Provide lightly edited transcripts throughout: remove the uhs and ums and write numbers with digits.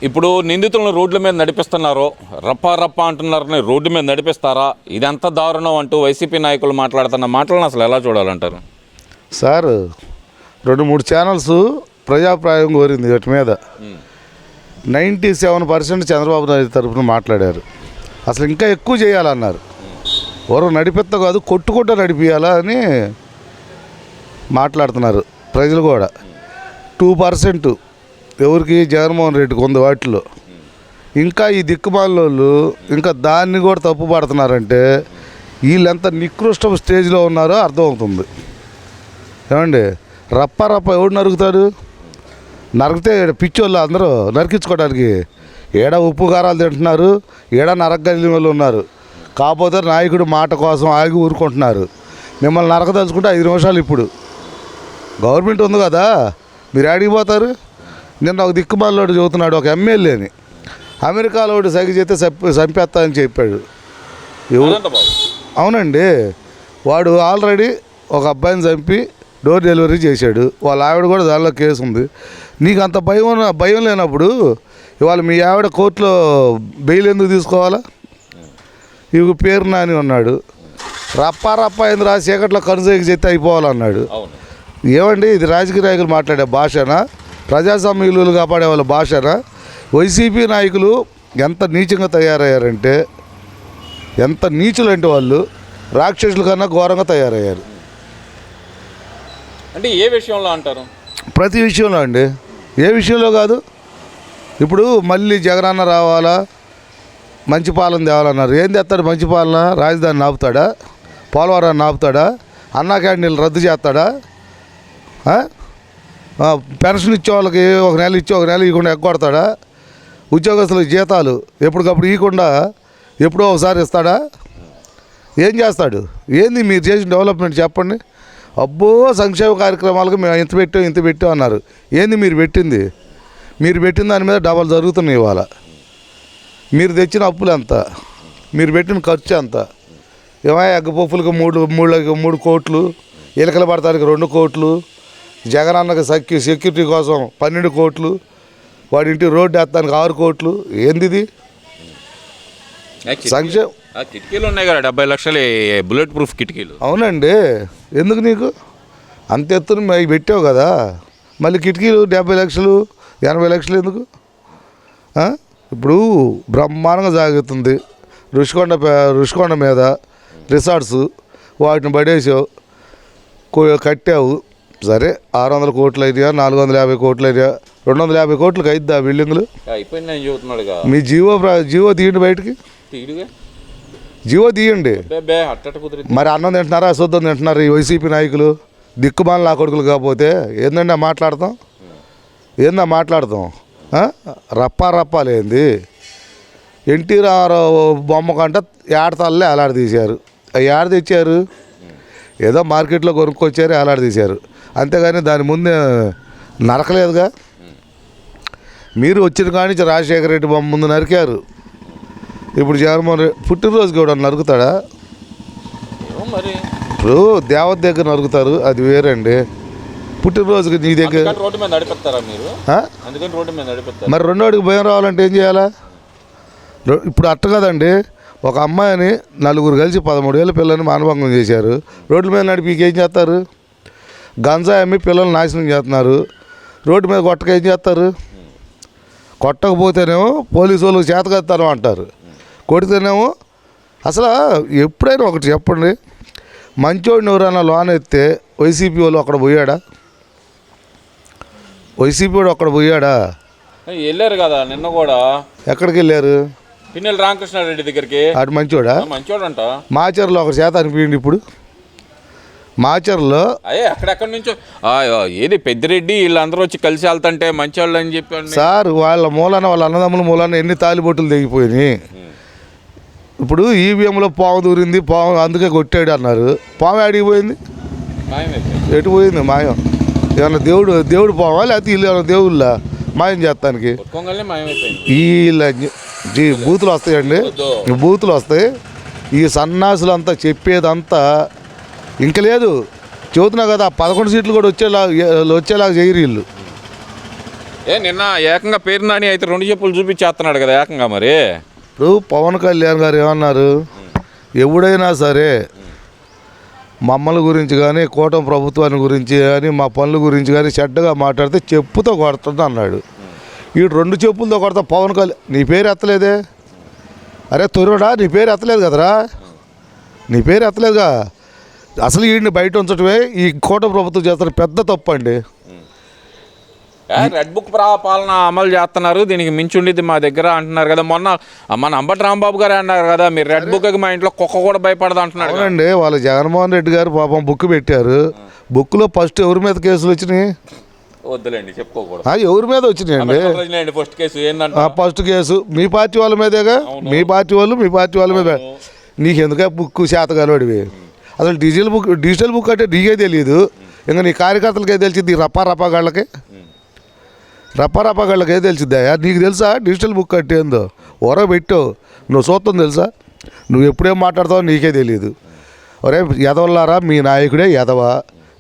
ఇప్పుడు నిందితులను రోడ్ల మీద నడిపిస్తున్నారు, రప్ప రప్ప అంటున్నారని రోడ్డు మీద నడిపిస్తారా? ఇదంతా దారుణం అంటూ వైసీపీ నాయకులు మాట్లాడుతున్న మాటలను అసలు ఎలా చూడాలంటారు? సార్ 2-3 ఛానల్స్ ప్రజాప్రాయం కోరింది వాటి మీద. 97% చంద్రబాబు నాయుడు తరఫున మాట్లాడారు. అసలు ఇంకా ఎక్కువ చేయాలన్నారు. ఎవరు నడిపిస్తా కాదు, కొట్టుకుంటూ నడిపియాలా అని మాట్లాడుతున్నారు ప్రజలు కూడా. 2% ఎవరికి జగన్మోహన్ రెడ్డికి ఉంది వాటిలో. ఇంకా ఈ దిక్కుమాలోళ్ళు ఇంకా దాన్ని కూడా తప్పు పడుతున్నారంటే వీళ్ళెంత నికృష్టం స్టేజ్లో ఉన్నారో అర్థమవుతుంది. ఏమండి, రప్ప రప్ప ఎవడు నరుకుతాడు? నరికితే పిచ్చోళ్ళు అందరూ నరికించుకోవడానికి ఏడ ఉప్పు కారాలు తింటున్నారు, ఏడ నరకగలిగిన వాళ్ళు ఉన్నారు. కాకపోతే నాయకుడు మాట కోసం ఆగి ఊరుకుంటున్నారు. మిమ్మల్ని నరకదలుచుకుంటే 5 నిమిషాలు. ఇప్పుడు గవర్నమెంట్ ఉంది కదా, మీరు ఆడిపోతారు. నిన్న ఒక దిక్కుమాలోడు చదువుతున్నాడు, ఒక ఎమ్మెల్యేని అమెరికాలో సైకి చేస్తే చంపేస్తా అని చెప్పాడు. అవునండి, వాడు ఆల్రెడీ ఒక అబ్బాయిని చంపి డోర్ డెలివరీ చేశాడు. వాళ్ళ ఆవిడ కూడా దానిలో కేసు ఉంది. నీకు అంత భయం లేనప్పుడు ఇవాళ మీ ఆవిడ కోర్టులో బెయిల్ ఎందుకు తీసుకోవాలా? ఇవి పేరు నాని ఉన్నాడు, రప్ప రప్ప ఎందుకు చీకట్లో కనుసైకి చెత్తే అయిపోవాలన్నాడు. ఏమండి, ఇది రాజకీయ నాయకులు మాట్లాడే భాషనా? ప్రజాస్వామ్య విలువలు కాపాడే వాళ్ళ భాషనా? వైసీపీ నాయకులు ఎంత నీచంగా తయారయ్యారంటే, ఎంత నీచులు అంటే వాళ్ళు రాక్షసుల కన్నా ఘోరంగా తయారయ్యారు. అంటే ఏ విషయంలో అంటారు? ప్రతి విషయంలో అండి. ఏ విషయంలో కాదు. ఇప్పుడు మళ్ళీ జగనన్న రావాలా, మంచి పాలన తేవాలన్నారు. ఏం తెస్తాడు మంచి పాలన? రాజధాని ఆపుతాడా? పోలవరాన్ని ఆపుతాడా? అన్నా క్యాంటీన్లు రద్దు చేస్తాడా? పెన్షన్ ఇచ్చే వాళ్ళకి ఒక నెల ఇచ్చి ఒక నెల ఇవ్వకుండా ఎగ్గొడతాడా? ఉద్యోగస్తులకు జీతాలు ఎప్పటికప్పుడు ఇవ్వకుండా ఎప్పుడో ఒకసారి ఇస్తాడా? ఏం చేస్తాడు? ఏంది మీరు చేసిన డెవలప్మెంట్ చెప్పండి. అబ్బో సంక్షేమ కార్యక్రమాలకు మేము ఇంత పెట్టాం అన్నారు. ఏంది మీరు పెట్టింది? మీరు పెట్టిన దాని మీద డబల్ జరుగుతున్నాయి ఇవాళ. మీరు తెచ్చిన అప్పులు ఎంత? మీరు పెట్టిన ఖర్చు ఎంత? ఏమయ్య, ఎగ్గపప్పులకు 3 కోట్లు, ఎలకల పడతానికి 2 కోట్లు, జగనన్నకి సెక్యూరిటీ కోసం 12 కోట్లు, వాడి ఇంటి రోడ్డు వేస్తానికి 6 కోట్లు. ఏంది ఇది? సంక్షేమ కిటికీలు ఉన్నాయి కదా, 70 లక్షలు బుల్లెట్ ప్రూఫ్ కిటికీలు. అవునండి, ఎందుకు నీకు అంత ఎత్తున అవి పెట్టావు కదా, మళ్ళీ కిటికీలు 70 లక్షలు 80 లక్షలు ఎందుకు? ఇప్పుడు బ్రహ్మాండంగా సాగుతుంది రుషికొండ మీద రిసార్ట్స్, వాటిని పడేసావు, కట్టావు. సరే 600 కోట్లు అయినా, 450 కోట్లు అయినా, 250 కోట్లకి అయిద్ది ఆ బిల్డింగ్లు. అయిపోయిందని చెబుతున్నాడు. మీ జీవో తీయండి బయటికి, జీవో తీయండి. మరి అన్నం తింటున్నారా, అశుద్ధం తింటున్నారు ఈ వైసీపీ నాయకులు? దిక్కుమాల కొడుకులు కాకపోతే ఏందండి మాట్లాడతాం? రప్పాలేంది? ఎన్టీ రామారావు బొమ్మ కంట ఏడతల్లే అలాడ తీశారు. ఏడ తెచ్చారు? ఏదో మార్కెట్లో కొనుక్కొచ్చారు, అలాడ తీశారు. అంతేగాని దాని ముందే నరకలేదుగా. మీరు వచ్చిన కాడి నుంచి రాజశేఖర రెడ్డి బొమ్మ ముందు నరికారు. ఇప్పుడు జగన్మోహన్ రెడ్డి పుట్టినరోజుకి కూడా నరుకుతాడా? ఇప్పుడు దేవత దగ్గర నరుకుతారు, అది వేరండి. పుట్టినరోజుకి నీ దగ్గర రోడ్డు మీద నడిపిస్తారా మీరు? అందుకని రోడ్డు మీద నడిపిస్తారు. మరి రెండోడికి భయం రావాలంటే ఏం చేయాలా? ఇప్పుడు అట్ట కదండి, ఒక అమ్మాయిని 4 కలిసి 13 ఏళ్ళ పిల్లల్ని మానభంగం చేశారు. రోడ్ల మీద నడిపి ఏం చేస్తారు? గంజాయి అమ్మి పిల్లల్ని నాశనం చేస్తున్నారు. రోడ్డు మీద కొట్టక ఏం చేస్తారు? కొట్టకపోతేనేమో పోలీసు వాళ్ళకి చేతకత్తాను అంటారు, కొడితేనేమో. అసలు ఎప్పుడైనా ఒకటి చెప్పండి, మంచోడిని ఎవరైనా లోన్ ఎత్తే వైసీపీ వాళ్ళు అక్కడ పోయాడా? వైసీపీ వాడు అక్కడ పోయాడా? వెళ్ళారు కదా నిన్న కూడా. ఎక్కడికి వెళ్ళారు? పిన్నెల రామకృష్ణారెడ్డి దగ్గరికి. అటు మంచోడా? మంచోడంట. మాచర్లో ఒక చేత అనిపించింది. ఇప్పుడు మాచర్లో అక్కడెక్కడి నుంచో ఏది పెద్దిరెడ్డి వీళ్ళందరూ వచ్చి కలిసి వెళ్తుంటే మంచోళ్ళు అని చెప్పాను సార్. వాళ్ళ అన్నదమ్ముల మూలాన ఎన్ని తాలిబొట్టులు తెగిపోయినాయి. ఇప్పుడు ఈవీఎంలో పాము దూరింది, పాము అందుకే కొట్టాడు అన్నారు. పాము అడిగిపోయింది, ఎటు పోయింది? మాయం. ఏమన్నా దేవుడు పామా, లేకపోతే వీళ్ళు ఏమన్నా దేవుళ్ళ మాయం చేస్తానికి? వీళ్ళ బూతులు వస్తాయండి, బూతులు వస్తాయి. ఈ సన్నాసులంతా చెప్పేదంతా ఇంక లేదు. చెబుతున్నా కదా, 11 సీట్లు కూడా వచ్చేలాగా చేయరు వీళ్ళు. నిన్న ఏకంగా పేరు నాని అయితే 2 చెప్పులు చూపించేస్తున్నాడు కదా ఏకంగా మరి. ఇప్పుడు పవన్ కళ్యాణ్ గారు ఏమన్నారు, ఎవడైనా సరే మమ్మల్ని గురించి కానీ కూటమి ప్రభుత్వాన్ని గురించి కానీ మా పనుల గురించి కానీ చెడ్డగా మాట్లాడితే చెప్పుతో కొడుతుంది అన్నాడు. ఈ 2 చెప్పులతో కొడతా పవన్ కళ్యాణ్ నీ పేరు ఎత్తలేదే, అరే తొరుడా నీ పేరు ఎత్తలేదు కదరా, నీ పేరు ఎత్తలేదుగా. అసలు వీడిని బయట ఉంచడమే ఈ కూటమి ప్రభుత్వం చేస్తున్న పెద్ద తప్పు అండి. రెడ్ బుక్ పాలన అమలు చేస్తున్నారు, దీనికి మించి ఉండేది మా దగ్గర అంటున్నారు కదా. మొన్న మన అంబటి రాంబాబు గారు అన్నారు కదా, మీరు రెడ్ బుక్కి మా ఇంట్లో కుక్క కూడా భయపడదు అంటున్నారు. అవునండి, వాళ్ళు జగన్మోహన్ రెడ్డి గారు పాపం బుక్ పెట్టారు. బుక్లో ఫస్ట్ ఎవరి మీద కేసులు వచ్చినాయి? వద్దులేండి చెప్పుకోకూడదు. ఎవరి మీద వచ్చినాయండి? ఫస్ట్ కేసు ఏంటంటే ఫస్ట్ కేసు మీ పార్టీ వాళ్ళ మీదేగా. మీ పార్టీ వాళ్ళ మీద. నీకు ఎందుకే బుక్ శాతగానోడివి? అసలు డిజిటల్ బుక్ అంటే నీకే తెలియదు, ఇంకా నీ కార్యకర్తలకే తెలిసింది. రప్పాగాళ్ళకే తెలిసిద్దా? నీకు తెలుసా డిజిటల్ బుక్ అంటే ఏందో? పెట్టావు నువ్వు చూస్తావు తెలుసా? నువ్వు ఎప్పుడేం మాట్లాడతావో నీకే తెలియదు. ఒరే ఎదవల్లారా, మీ నాయకుడే ఎదవా,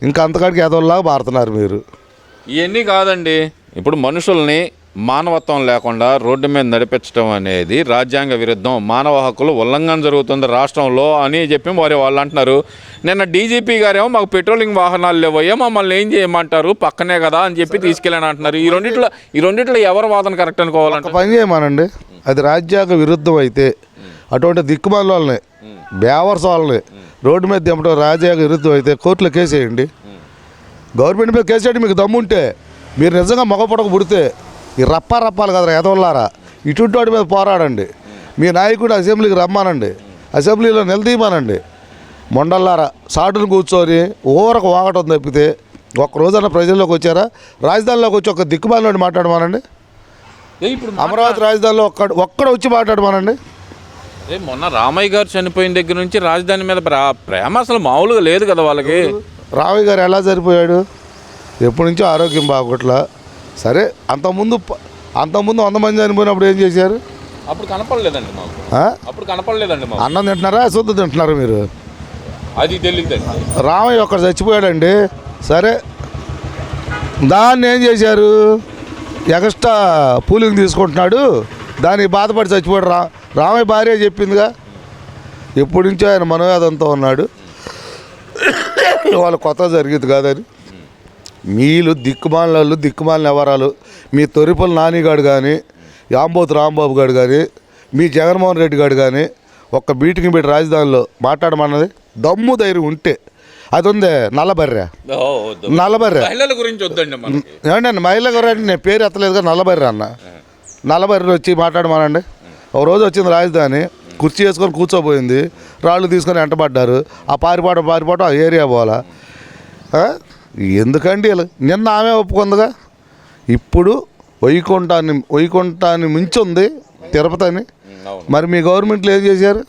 ఇంకా అంతకాడికి ఎదవల్లాగా మారుతున్నారు మీరు. ఇవన్నీ కాదండి, ఇప్పుడు మనుషుల్ని మానవత్వం లేకుండా రోడ్డు మీద నడిపించడం అనేది రాజ్యాంగ విరుద్ధం, మానవ హక్కులు ఉల్లంఘన జరుగుతుంది రాష్ట్రంలో అని చెప్పి వాళ్ళు అంటున్నారు. నిన్న డీజీపీ గారేమో మాకు పెట్రోలింగ్ వాహనాలు లేవయ్యా, మమ్మల్ని ఏం చేయమంటారు, పక్కనే కదా అని చెప్పి తీసుకెళ్ళని అంటున్నారు. ఈ రెండిట్లో ఎవరు వాదన కరెక్ట్ అనుకోవాలంటే? పని చేయమనండి, అది రాజ్యాంగ విరుద్ధం అయితే అటువంటి దిక్కుమాల వాళ్ళని బేవర్స్ వాళ్ళని రోడ్డు మీద దింపడం రాజ్యాంగ విరుద్ధం అయితే కోర్టులో కేసు వేయండి. గవర్నమెంట్ మీద కేసు వేయండి. మీకు దమ్ముంటే మీరు నిజంగా మగపొడక పుడితే ఈ రప్పాలు కదరా ఎదవల్లారా, ఇటువంటి వాడి మీద పోరాడండి. మీ నాయకుడు అసెంబ్లీకి రమ్మానండి, అసెంబ్లీలో నిలదీయమానండి. మొండల్లారా సాటును కూర్చొని ఓవరకు వాగటం తప్పితే ఒక్కరోజన్నా ప్రజల్లోకి వచ్చారా? రాజధానిలోకి వచ్చి ఒక దిక్కుమాలినోడి మాట్లాడమానండి. ఇప్పుడు అమరావతి రాజధానిలో ఒక్కడ వచ్చి మాట్లాడమానండి. మొన్న రామయ్య గారు చనిపోయిన దగ్గర నుంచి రాజధాని మీద ప్రేమ అసలు మామూలుగా లేదు కదా వాళ్ళకి. రామయ్య గారు ఎలా సరిపోయాడు? ఎప్పటి నుంచో ఆరోగ్యం బాగోట్లా. సరే అంతకుముందు 100 మంది చనిపోయినప్పుడు ఏం చేశారు? అప్పుడు కనపడలేదండి మాకు. అన్నం తింటున్నారా శుద్ధ తింటున్నారా మీరు? అది తెలియదు. రామయ్య ఒక్కడు చచ్చిపోయాడండి. సరే దాన్ని ఏం చేశారు? ఎక్స్ట్రా పూలింగ్ తీసుకుంటున్నాడు, దానికి బాధపడి చచ్చిపోయాడు. రామయ్య భార్య చెప్పిందిగా, ఎప్పటి నుంచో ఆయన మనోవేదంతో ఉన్నాడు, వాళ్ళు కొత్త జరిగింది కాదని. మీలు దిక్కుమాలిన ఎవరాలు, మీ తొరిపల్లి నానిగాడు కానీ, యాంబోతు రాంబాబు గారు కానీ, మీ జగన్మోహన్ రెడ్డి గారు కానీ ఒక్క మీటింగ్ పెట్టి రాజధానిలో మాట్లాడమన్నది దమ్ము ధైర్యం ఉంటే అది ఉందే. నల్లబర్రె గురించి వద్దండి ఏమండి, మహిళ గారు నేను పేరు ఎత్తలేదుగా, నల్లబర్రె అన్న. నల్లబర్రె వచ్చి మాట్లాడమనండి. ఒక రోజు వచ్చింది రాజధాని, కుర్చీ వేసుకొని కూర్చోపోయింది, రాళ్ళు తీసుకొని వెంటబడ్డారు. ఆ పారిపోవటం ఆ ఏరియా పోవాలా? ఎందుకండి నిన్న ఆమె ఒప్పుకుందిగా. ఇప్పుడు వైకుంఠాన్ని మించి ఉంది తిరుపతి అని. మరి మీ గవర్నమెంట్లో ఏం చేశారు?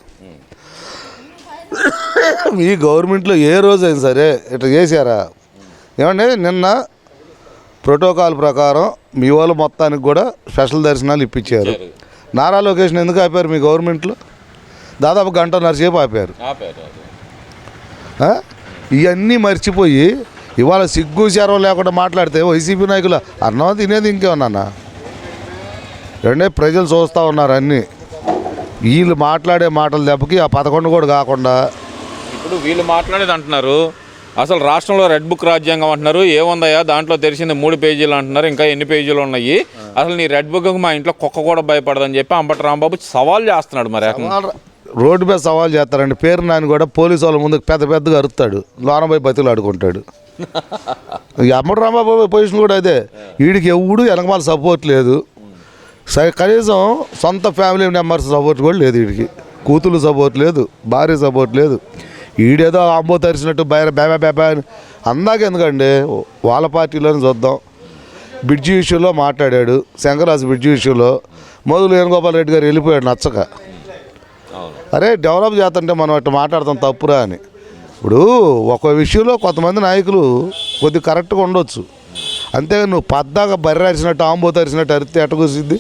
మీ గవర్నమెంట్లో ఏ రోజైనా సరే ఇట్లా చేశారా? ఏమండి, నిన్న ప్రోటోకాల్ ప్రకారం మీ వాళ్ళు మొత్తానికి కూడా స్పెషల్ దర్శనాలు ఇప్పించారు. నారా లొకేషన్ ఎందుకు ఆపారు మీ గవర్నమెంట్లో? దాదాపు 1.5 సేపు ఆపారు. ఇవన్నీ మర్చిపోయి ఇవాళ సిగ్గు శరం లేకుండా మాట్లాడితే వైసీపీ నాయకులు అన్నం తినేది ఇంకేమన్నా? రెండే ప్రజలు చూస్తూ ఉన్నారు అన్నీ. వీళ్ళు మాట్లాడే మాటల దెబ్బకి ఆ 11 కూడా కాకుండా ఇప్పుడు వీళ్ళు మాట్లాడేది అంటున్నారు. అసలు రాష్ట్రంలో రెడ్ బుక్ రాజ్యాంగం అంటున్నారు. ఏముందయ్యా దాంట్లో తెరిచింది 3 పేజీలు అంటున్నారు, ఇంకా ఎన్ని పేజీలు ఉన్నాయి? అసలు నీ రెడ్ బుక్కి మా ఇంట్లో కుక్క కూడా భయపడదని చెప్పి అంబటి రాంబాబు సవాల్ చేస్తున్నాడు. మరి రోడ్డు మీద సవాల్ చేస్తారండి. పేరు నాని కూడా పోలీసు వాళ్ళ ముందు పెద్దగా అరుస్తాడు, లోనపోయి బతులు ఆడుకుంటాడు. అంబటి రాంబాబు పొజిషన్ కూడా అదే. వీడికి ఎవడు వెనకమాల సపోర్ట్ లేదు, కనీసం సొంత ఫ్యామిలీ మెంబర్స్ సపోర్ట్ కూడా లేదు. వీడికి కూతురు సపోర్ట్ లేదు, భార్య సపోర్ట్ లేదు. ఈడేదో అంబో తరిచినట్టు బేబా అని అందాక ఎందుకండి వాళ్ళ పార్టీలోనే చూద్దాం. బ్రిడ్జి ఇష్యూలో మాట్లాడాడు, శంకరాజు బ్రిడ్జి ఇష్యూలో. మొదలు వేణుగోపాల్ రెడ్డి గారు వెళ్ళిపోయాడు నచ్చక. అరే డెవలప్ చేస్తుంటే మనం అట్లా మాట్లాడతాం తప్పురా అని. ఇప్పుడు ఒక విషయంలో కొంతమంది నాయకులు కొద్దిగా కరెక్ట్గా ఉండొచ్చు, అంతేగాని నువ్వు పద్దాగా బర్రె అరిచినట్టు ఆంబో తరిచినట్టు అరిస్తే ఎట్టకొచ్చిద్ది?